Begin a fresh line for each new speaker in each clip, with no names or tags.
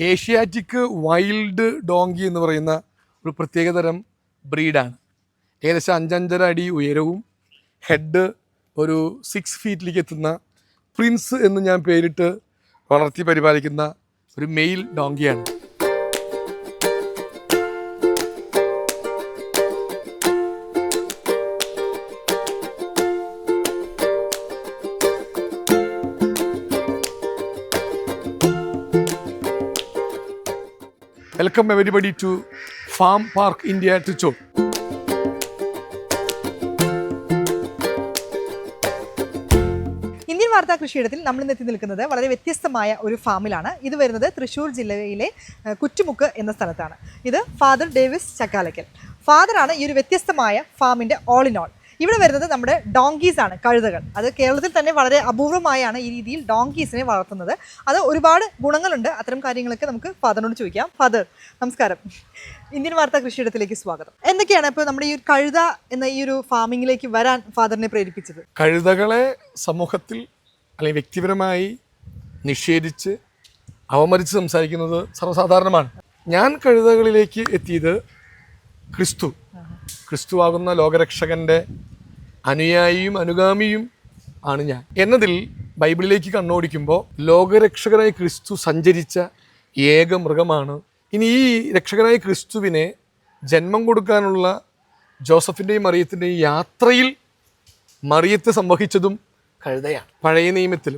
Asiatic wild donkey എന്ന് പറയുന്ന ഒരു പ്രത്യേകതരം ബ്രീഡാണ്. ഏകദേശം 5-5.5 അടി ഉയരവും ഹെഡ് ഒരു 6 ഫീറ്റിലേക്ക് എത്തുന്ന പ്രിൻസ് എന്ന് ഞാൻ പേരിട്ട് വളർത്തി പരിപാലിക്കുന്ന ഒരു മെയിൽ ഡോങ്കിയാണ്. Welcome everybody to Farm Park India Trichur.
Indian വാർത്താ കൃഷിയിടത്തിൽ നമ്മൾ ഇന്ന് എത്തി നിൽക്കുന്നത് വളരെ വ്യത്യസ്തമായ ഒരു ഫാമിലാണ്. ഇത് വരുന്നത് തൃശ്ശൂർ ജില്ലയിലെ കുറ്റുമുക്ക് എന്ന സ്ഥലത്താണ്. ഇത് ഫാദർ ഡേവിസ് ചക്കാലക്കൽ. ഫാദറാണ് ഈ ഒരു വ്യത്യസ്തമായ ഫാമിൻ്റെ ഓൾ ഇൻ ഓൾ. ഇവിടെ വരുന്നത് നമ്മുടെ ഡോങ്കീസ് ആണ്, കഴുതകൾ. അത് കേരളത്തിൽ തന്നെ വളരെ അപൂർവമായാണ് ഈ രീതിയിൽ ഡോങ്കീസിനെ വളർത്തുന്നത്. അത് ഒരുപാട് ഗുണങ്ങളുണ്ട്. അത്തരം കാര്യങ്ങളൊക്കെ നമുക്ക് ഫാദറിനോട് ചോദിക്കാം. ഫാദർ നമസ്കാരം, ഇന്ത്യൻ വാർത്താ കൃഷിയിടത്തിലേക്ക് സ്വാഗതം. എന്തൊക്കെയാണ് ഇപ്പോൾ നമ്മുടെ ഈ കഴുത എന്ന ഈ ഒരു ഫാമിങ്ങിലേക്ക് വരാൻ ഫാദറിനെ പ്രേരിപ്പിച്ചത്?
കഴുതകളെ സമൂഹത്തിൽ അല്ലെങ്കിൽ വ്യക്തിപരമായി നിഷേധിച്ച് അവമതിച്ച് സംസാരിക്കുന്നത് സർവ്വസാധാരണമാണ്. ഞാൻ കഴുതകളിലേക്ക് എത്തിയത് ക്രിസ്തുവാകുന്ന ലോകരക്ഷകൻ്റെ അനുയായിയും അനുഗാമിയും ആണ് ഞാൻ എന്നതിൽ ബൈബിളിലേക്ക് കണ്ണോടിക്കുമ്പോൾ ലോകരക്ഷകനായ ക്രിസ്തു സഞ്ചരിച്ച ഏക മൃഗമാണ്. ഇനി ഈ രക്ഷകനായ ക്രിസ്തുവിനെ ജന്മം കൊടുക്കാനുള്ള ജോസഫിൻ്റെയും മറിയത്തിൻ്റെയും യാത്രയിൽ മറിയത്തെ സംവഹിച്ചതും കഴുതയാണ്.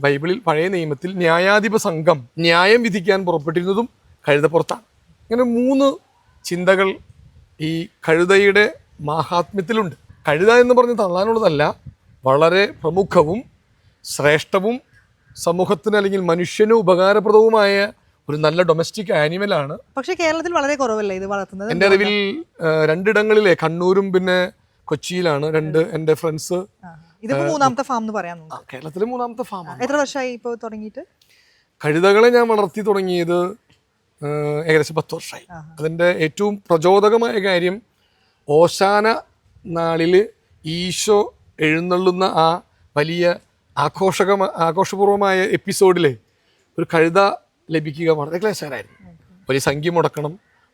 ബൈബിളിൽ പഴയ നിയമത്തിൽ ന്യായാധിപ സംഘം ന്യായം വിധിക്കാൻ പുറപ്പെട്ടിരുന്നതും കഴുതപ്പുറത്താണ്. ഇങ്ങനെ 3 ചിന്തകൾ ഈ കഴുതയുടെ മാഹാത്മ്യത്തിലുണ്ട്. കഴുത എന്ന് പറഞ്ഞ് തള്ളാനുള്ളതല്ല, വളരെ പ്രമുഖവും ശ്രേഷ്ഠവും സമൂഹത്തിന് അല്ലെങ്കിൽ മനുഷ്യന് ഉപകാരപ്രദവുമായ ഒരു നല്ല ഡൊമസ്റ്റിക് ആനിമലാണ്.
പക്ഷേ കേരളത്തിൽ വളരെ കുറവല്ലേ ഇത് വളർത്തുന്നത്?
എൻ്റെ അറിവിൽ 2 ഇടങ്ങളിലെ കണ്ണൂരും പിന്നെ കൊച്ചിയിലാണ് 2 എൻ്റെ ഫ്രണ്ട്സ്.
ഇതിപ്പോ 3ാമത്തെ ഫാം എന്ന് പറയാൻ.
കേരളത്തിലെ 3ാമത്തെ ഫാമാണ്.
എത്ര വർഷമായി ഇപ്പോൾ തുടങ്ങിയിട്ട്?
കഴുതകളെ ഞാൻ വളർത്തി തുടങ്ങിയത് ഏകദേശം 10 വർഷമായി. അതിൻ്റെ ഏറ്റവും പ്രചോദകമായ കാര്യം ഓശാന നാളിൽ ഈശോ എഴുന്നള്ളുന്ന ആ വലിയ ആഘോഷപൂർവമായ എപ്പിസോഡിലെ ഒരു കഴുത ലഭിക്കുക വളരെ ക്ലേശകരമായിരുന്നു. വലിയ സംഖ്യ മുടക്കണം,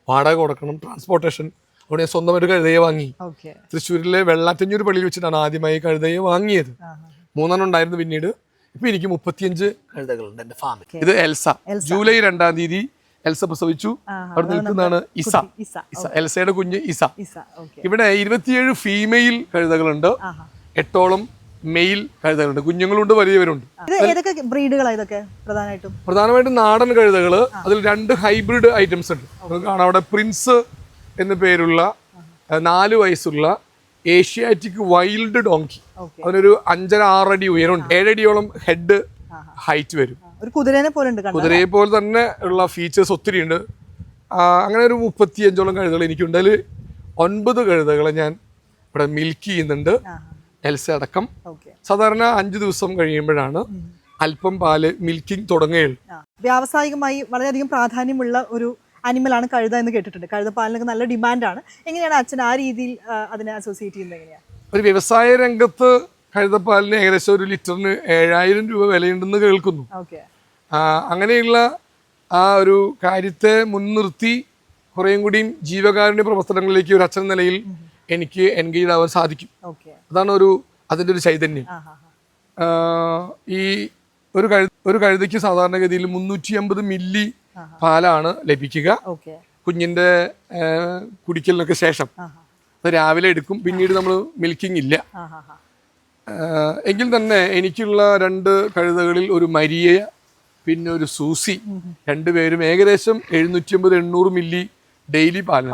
വാടക കൊടുക്കണം, ട്രാൻസ്പോർട്ടേഷൻ. അവിടെ ഞാൻ സ്വന്തം ഒരു കഴുതയെ വാങ്ങി. തൃശ്ശൂരിലെ വെള്ളാറ്റഞ്ഞൂർ പള്ളിയിൽ വെച്ചിട്ടാണ് ആദ്യമായി കഴുതയെ വാങ്ങിയത്. 3 ഉണ്ടായിരുന്നു. പിന്നീട് ഇപ്പം എനിക്ക് 35 കഴുതകളുണ്ട് എൻ്റെ ഫാമിൽ. ഇത് എൽസ. ജൂലൈ 2-ാം തീയതി എൽസ പ്രസവിച്ചു. അവിടെ നിൽക്കുന്നതാണ് ഇസ. എൽസയുടെ കുഞ്ഞ് ഇസ. ഇവിടെ 27 ഫീമെയിൽ കഴുതകളുണ്ട്, 8ഓളം മെയിൽ കഴുതകളുണ്ട്. കുഞ്ഞുങ്ങളുണ്ട്, വലിയവരുണ്ട്. പ്രധാനമായിട്ടും നാടൻ കഴുതകള്. അതിൽ 2 ഹൈബ്രിഡ് ഐറ്റംസ് ഉണ്ട്. നമുക്ക് കാണാം അവിടെ പ്രിൻസ് എന്ന പേരുള്ള 4 വയസ്സുള്ള ഏഷ്യാറ്റിക് വൈൽഡ് ഡോങ്കി. അതിനൊരു 5.5-6 അടി ഉയരമുണ്ട്, 7 അടിയോളം ഹെഡ് ഹൈറ്റ് വരും. കുതിരയെ പോലെ തന്നെ ഉള്ള ഫീച്ചേഴ്സ് ഒത്തിരി ഉണ്ട്. അങ്ങനെ ഒരു 35ഓളം കഴുതകൾ എനിക്കുണ്ട്. അതിൽ 9 കഴുതകളെ ഞാൻ ഇവിടെ മിൽക്ക് ചെയ്യുന്നുണ്ട്, എൽസ അടക്കം. സാധാരണ 5 ദിവസം കഴിയുമ്പോഴാണ് അല്പം പാല് മിൽക്കിംഗ് തുടങ്ങുകയുള്ളൂ.
വ്യാവസായികമായി വളരെയധികം പ്രാധാന്യമുള്ള ഒരു അനിമലാണ് കഴുത എന്ന് കേട്ടിട്ടുണ്ട്. കഴുതപ്പാലിനൊക്കെ നല്ല ഡിമാൻഡാണ്. എങ്ങനെയാണ് അച്ഛൻ ആ രീതിയിൽ അതിനെ അസോസിയേറ്റ് ചെയ്യുന്നത്? എങ്ങനെയാണ്
ഒരു വ്യവസായ രംഗത്ത് കഴുതപ്പാലിന് ഏകദേശം 1 ലിറ്ററിന് 7,000 രൂപ വിലയുണ്ടെന്ന് കേൾക്കുന്നു. അങ്ങനെയുള്ള ആ ഒരു കാര്യത്തെ മുൻനിർത്തി കുറേയും കൂടിയും ജീവകാരുണ്യ പ്രവർത്തനങ്ങളിലേക്ക് ഒരു അച്ഛൻ നിലയിൽ എനിക്ക് എൻഗേജ് ആവാൻ സാധിക്കും. അതാണ് അതിൻ്റെ ഒരു ചൈതന്യം. ഈ ഒരു കഴുതയ്ക്ക് സാധാരണഗതിയിൽ 350 മില്ലി പാലാണ് ലഭിക്കുക കുഞ്ഞിൻ്റെ കുടിക്കലിനൊക്കെ ശേഷം. അത് രാവിലെ എടുക്കും, പിന്നീട് നമ്മൾ മിൽക്കിംഗ് ഇല്ല. എങ്കിൽ തന്നെ എനിക്കുള്ള 2 കഴുതകളിൽ ഒരു മരിയ പിന്നെ ഒരു സൂസി, 2 പേരും ഏകദേശം 750-800 മില്ലി ഡെയിലി പാൽ.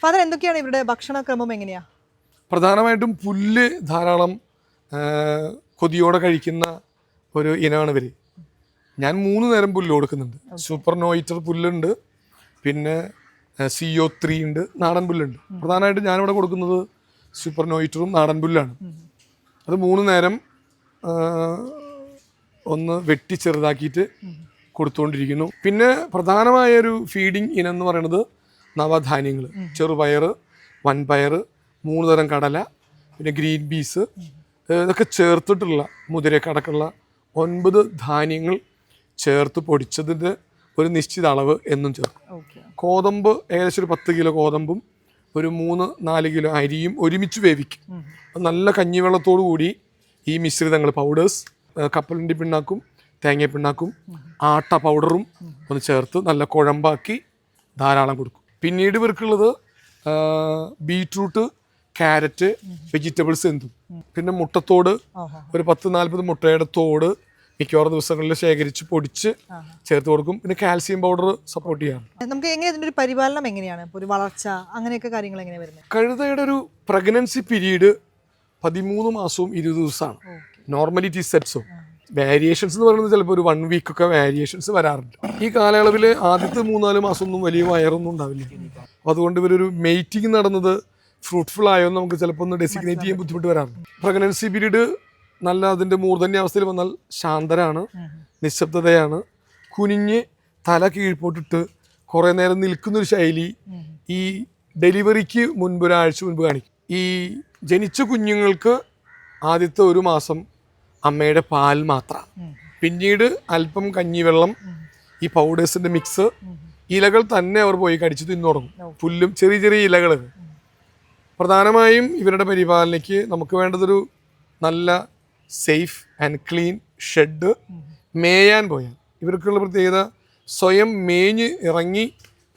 ഫാദർ, എന്തൊക്കെയാണ് ഇവരുടെ ഭക്ഷണക്രമം? എങ്ങനെയാ?
പ്രധാനമായിട്ടും പുല്ല് ധാരാളം കൊതിയോടെ കഴിക്കുന്ന ഒരു ഇനമാണ് ഇവർ. ഞാൻ 3 നേരം പുല്ല് കൊടുക്കുന്നുണ്ട്. സൂപ്പർ നോയിറ്റർ പുല്ലുണ്ട്, പിന്നെ CO3 ഉണ്ട്, നാടൻ പുല്ലുണ്ട്. പ്രധാനമായിട്ടും ഞാനിവിടെ കൊടുക്കുന്നത് സൂപ്പർ നോയിറ്ററും നാടൻ പുല്ലാണ്. അത് 3 നേരം ഒന്ന് വെട്ടി ചെറുതാക്കിയിട്ട് കൊടുത്തുകൊണ്ടിരിക്കുന്നു. പിന്നെ പ്രധാനമായൊരു ഫീഡിങ് ഇനം എന്ന് പറയുന്നത് നവധാന്യങ്ങൾ, ചെറുപയർ, വൻപയർ, 3 തരം കടല, പിന്നെ ഗ്രീൻ പീസ്, ഇതൊക്കെ ചേർത്തിട്ടുള്ള മുതിരക്കടക്കുള്ള 9 ധാന്യങ്ങൾ ചേർത്ത് പൊടിച്ചതിൻ്റെ ഒരു നിശ്ചിത അളവ് എന്നും ചേർക്കും. ഗോതമ്പ് ഏകദേശം ഒരു 10 കിലോ ഗോതമ്പും ഒരു 3-4 കിലോ അരിയും ഒരുമിച്ച് വേവിക്കും. നല്ല കഞ്ഞിവെള്ളത്തോടു കൂടി ഈ മിശ്രിതങ്ങൾ പൗഡേഴ്സ്, കപ്പലണ്ടി പിണ്ണാക്കും തേങ്ങ പിണ്ണാക്കും ആട്ട പൗഡറും ഒന്ന് ചേർത്ത് നല്ല കുഴമ്പാക്കി ധാരാളം കൊടുക്കും. പിന്നീട് ഇവർക്കുള്ളത് ബീട്രൂട്ട്, ക്യാരറ്റ്, വെജിറ്റബിൾസ് എന്തും, പിന്നെ മുട്ടത്തോട് ഒരു 10-40 മുട്ടയുടെ തോട് മിക്കവാറും ദിവസങ്ങളിൽ ശേഖരിച്ച് പൊടിച്ച് ചേർത്ത് കൊടുക്കും. പിന്നെ കാൽസ്യം പൗഡർ സപ്പോർട്ട് ചെയ്യാം.
നമുക്ക് എങ്ങനെ ഇതിന്റെ ഒരു പരിപാലനം എങ്ങനെയാണ്, ഒരു വളർച്ച അങ്ങനെയൊക്കെ കാര്യങ്ങൾ എങ്ങനെയാണ് വരുന്നത്?
കഴുതയുടെ ഒരു പ്രഗ്നൻസി പീരീഡ് 13 മാസവും 20 ദിവസമാണ്. Normally it is set. So variations എന്ന് പറയുന്നത് ചിലപ്പോൾ ഒരു 1 വീക്കൊക്കെ വേരിയേഷൻസ് വരാറുണ്ട്. ഈ കാലയളവിൽ ആദ്യത്തെ 3-4 മാസമൊന്നും വലിയ വയറൊന്നും ഉണ്ടാവില്ല. അപ്പോൾ അതുകൊണ്ട് ഇവരൊരു മെയ്റ്റിംഗ് നടന്നത് ഫ്രൂട്ട്ഫുൾ ആയോ എന്ന് നമുക്ക് ചിലപ്പോൾ ഒന്ന് ഡെസിഗ്നേറ്റ് ചെയ്യാൻ ബുദ്ധിമുട്ട് വരാറുണ്ട്. പ്രഗ്നൻസി പീരീഡ് നല്ല അതിൻ്റെ മൂർധന്യാവസ്ഥയിൽ വന്നാൽ ശാന്തരാണ്, നിശബ്ദതയാണ്, കുനിഞ്ഞ് തല കീഴ്പോട്ടിട്ട് കുറേ നേരം നിൽക്കുന്നൊരു ശൈലി ഈ ഡെലിവറിക്ക് മുൻപ് ഒരാഴ്ച മുൻപ് കാണിക്കും. ഈ ജനിച്ച കുഞ്ഞുങ്ങൾക്ക് ആദ്യത്തെ 1 മാസം അമ്മയുടെ പാൽ മാത്രമാണ്. പിന്നീട് അല്പം കഞ്ഞിവെള്ളം, ഈ പൗഡേഴ്സിൻ്റെ മിക്സ്, ഇലകൾ തന്നെ അവർ പോയി കടിച്ച് തിന്നു തുടങ്ങും. പുല്ലും ചെറിയ ചെറിയ ഇലകൾ. പ്രധാനമായും ഇവരുടെ പരിപാലനയ്ക്ക് നമുക്ക് വേണ്ടതൊരു നല്ല സേഫ് ആൻഡ് ക്ലീൻ ഷെഡ്. മേയാൻ പോയാൽ ഇവർക്കുള്ള പ്രത്യേകത സ്വയം മേഞ്ഞ് ഇറങ്ങി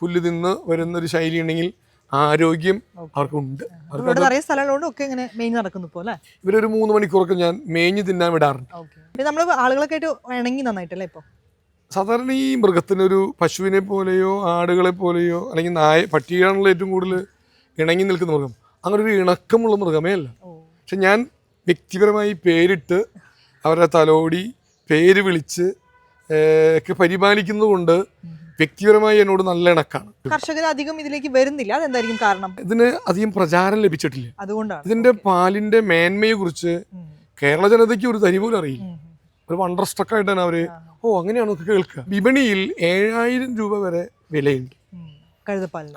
പുല്ല് തിന്ന് വരുന്നൊരു ശൈലി ഉണ്ടെങ്കിൽ ആരോഗ്യം അവർക്കുണ്ട്. ഇവരൊരു 3 മണിക്കൂറൊക്കെ ഞാൻ മേഞ്ഞ് തിന്നാൻ വിടാറുണ്ട്.
ആളുകളൊക്കെ ഇണങ്ങി നന്നായിട്ടല്ലേ ഇപ്പോൾ
സാധാരണ ഈ മൃഗത്തിനൊരു പശുവിനെ പോലെയോ ആടുകളെ പോലെയോ അല്ലെങ്കിൽ പട്ടിയാണല്ലോ ഏറ്റവും കൂടുതൽ ഇണങ്ങി നിൽക്കുന്ന മൃഗം. അങ്ങനെ ഒരു ഇണക്കമുള്ള മൃഗമേ അല്ല. പക്ഷെ ഞാൻ വ്യക്തിപരമായി പേരിട്ട് അവരുടെ തലോടി പേര് വിളിച്ച് ഒക്കെ പരിപാലിക്കുന്നത് കൊണ്ട് വ്യക്തിപരമായി എന്നോട് നല്ല ഇണക്കാണ്.
കർഷകർ അധികം ഇതിലേക്ക് വരുന്നില്ല, അതെന്തായിരിക്കും കാരണം?
ഇതിന് അധികം പ്രചാരം ലഭിച്ചിട്ടില്ല.
അതുകൊണ്ടാണ്
ഇതിന്റെ പാലിന്റെ മേന്മയെ കുറിച്ച് കേരള ജനതയ്ക്ക് ഒരു തരി പോലും അറിയില്ല. ഒരു വണ്ടർ സ്ട്രക്ക് ആയിട്ടാണ് അവര് അങ്ങനെയാണോ കേൾക്കുക. വിപണിയിൽ 7000 രൂപ വരെ വിലയുണ്ട്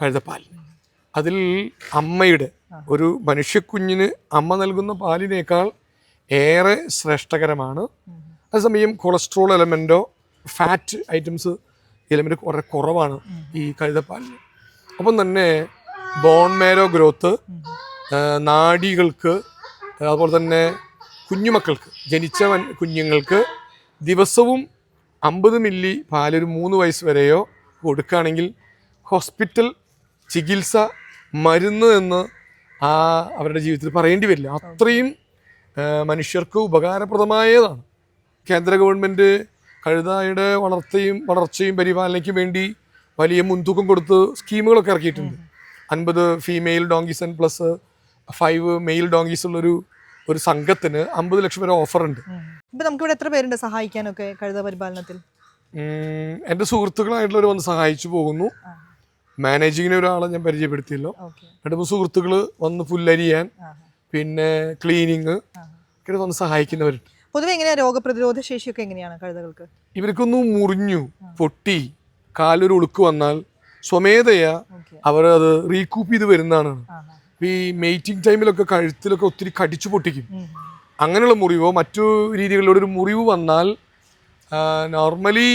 കഴുതപ്പാൽ. അതിൽ അമ്മയുടെ ഒരു മനുഷ്യക്കുഞ്ഞിന് അമ്മ നൽകുന്ന പാലിനേക്കാൾ ഏറെ ശ്രേഷ്ഠകരമാണ്. അതേസമയം കൊളസ്ട്രോൾ എലമെൻറ്റോ ഫാറ്റ് ഐറ്റംസ് എലമെൻറ്റ് വളരെ കുറവാണ് ഈ കഴുതപ്പാലിന്. അപ്പം തന്നെ ബോൺ മാരോ ഗ്രോത്ത്, നാഡികൾക്ക്, അതുപോലെ തന്നെ കുഞ്ഞുമക്കൾക്ക്, ജനിച്ച കുഞ്ഞുങ്ങൾക്ക് ദിവസവും 50 മില്ലി പാലൊരു 3 വയസ്സ് വരെയോ കൊടുക്കുകയാണെങ്കിൽ ഹോസ്പിറ്റൽ ചികിത്സ, മരുന്ന് എന്ന് അവരുടെ ജീവിതത്തിൽ പറയേണ്ടി വരില്ല. അത്രയും മനുഷ്യർക്ക് ഉപകാരപ്രദമായതാണ്. കേന്ദ്ര ഗവൺമെൻറ് കഴുതയുടെ വളർച്ചയും പരിപാലനയ്ക്കും വേണ്ടി വലിയ മുൻതൂക്കം കൊടുത്ത് സ്കീമുകളൊക്കെ ഇറക്കിയിട്ടുണ്ട്. 50 female donkeys and plus 5 male donkeys ഉള്ളൊരു സംഘത്തിന് 50 ലക്ഷം വരെ ഓഫറുണ്ട്.
നമുക്കിവിടെ എത്ര പേരുണ്ട് സഹായിക്കാനൊക്കെ കഴുത പരിപാലനത്തിൽ?
എൻ്റെ സുഹൃത്തുക്കളായിട്ടുള്ളവർ വന്ന് സഹായിച്ചു പോകുന്നു. മാനേജിങ്ങിന് ഒരാളെ ഞാൻ പരിചയപ്പെടുത്തിയല്ലോ. 2-3 സുഹൃത്തുക്കൾ വന്ന് പുല്ലരിയാൻ, പിന്നെ ക്ലീനിങ് ഒക്കെ വന്ന് സഹായിക്കുന്നവരുണ്ട്.
പൊതുവെ എങ്ങനെയാണ് രോഗപ്രതിരോധ ശേഷിയൊക്കെ എങ്ങനെയാണ് കഴുതകൾക്ക്?
ഇവർക്കൊന്ന് മുറിഞ്ഞു പൊട്ടി കാലൊരു ഉളുക്ക് വന്നാൽ സ്വമേധയാ അവർ അത് റീകൂപ്പ് ചെയ്ത് വരുന്നതാണ്. ഈ മെയ്റ്റിംഗ് ടൈമിലൊക്കെ കഴുത്തിലൊക്കെ ഒത്തിരി കടിച്ചു പൊട്ടിക്കും. അങ്ങനെയുള്ള മുറിവോ മറ്റു രീതികളിലൂടെ ഒരു മുറിവ് വന്നാൽ നോർമലി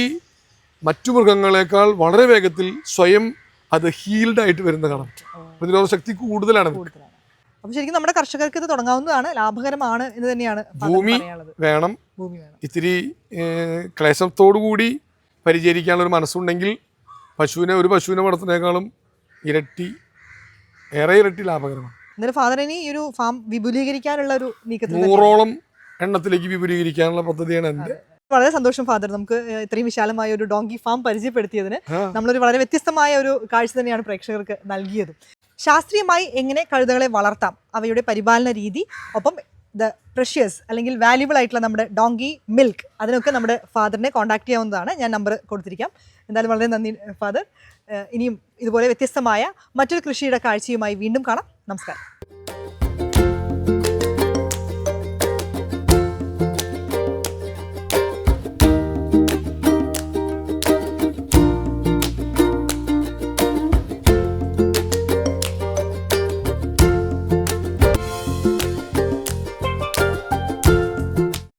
മറ്റു മൃഗങ്ങളെക്കാൾ വളരെ വേഗത്തിൽ സ്വയം അത് ഹീൽഡ് ആയിട്ട് വരുന്ന കാണാം. പ്രതിരോധ ശക്തി കൂടുതലാണ്.
അപ്പോൾ ശരിക്കും നമ്മുടെ കർഷകർക്ക് ഇത് തുടങ്ങാവുന്നതാണ്, ലാഭകരമാണ് എന്ന് തന്നെയാണ്.
ഭൂമി വേണം, ഇത്തിരി ക്ലേശത്തോടു കൂടി പരിചരിക്കാനുള്ള ഒരു മനസ്സുണ്ടെങ്കിൽ ഒരു പശുവിനെ വളർത്തുന്നതിനേക്കാളും ഏറെ ഇരട്ടി ലാഭകരമാണ്.
എന്നാലും ഫാദറിന് ഈ ഒരു ഫാം വിപുലീകരിക്കാനുള്ള ഒരു നീക്കത്തിൽ
100ഓളം എണ്ണത്തിലേക്ക് വിപുലീകരിക്കാനുള്ള പദ്ധതിയാണ് എൻ്റെ.
വളരെ സന്തോഷം ഫാദർ, നമുക്ക് ഇത്രയും വിശാലമായ ഒരു ഡോങ്കി ഫാം പരിചയപ്പെടുത്തിയതിന്. നമ്മളൊരു വളരെ വ്യത്യസ്തമായ ഒരു കാഴ്ച തന്നെയാണ് പ്രേക്ഷകർക്ക് നൽകിയത്. ശാസ്ത്രീയമായി എങ്ങനെ കഴുതകളെ വളർത്താം, അവയുടെ പരിപാലന രീതി, ഒപ്പം ദ പ്രഷ്യസ് അല്ലെങ്കിൽ വാല്യുബിൾ ആയിട്ടുള്ള നമ്മുടെ ഡോങ്കി മിൽക്ക്, അതിനൊക്കെ നമ്മുടെ ഫാദറിനെ കോൺടാക്ട് ചെയ്യാവുന്നതാണ്. ഞാൻ നമ്പർ കൊടുത്തിരിക്കാം. എന്തായാലും വളരെ നന്ദി ഫാദർ. ഇനിയും ഇതുപോലെ വ്യത്യസ്തമായ മറ്റൊരു കൃഷിയുടെ കാഴ്ചയുമായി വീണ്ടും കാണാം. നമസ്കാരം.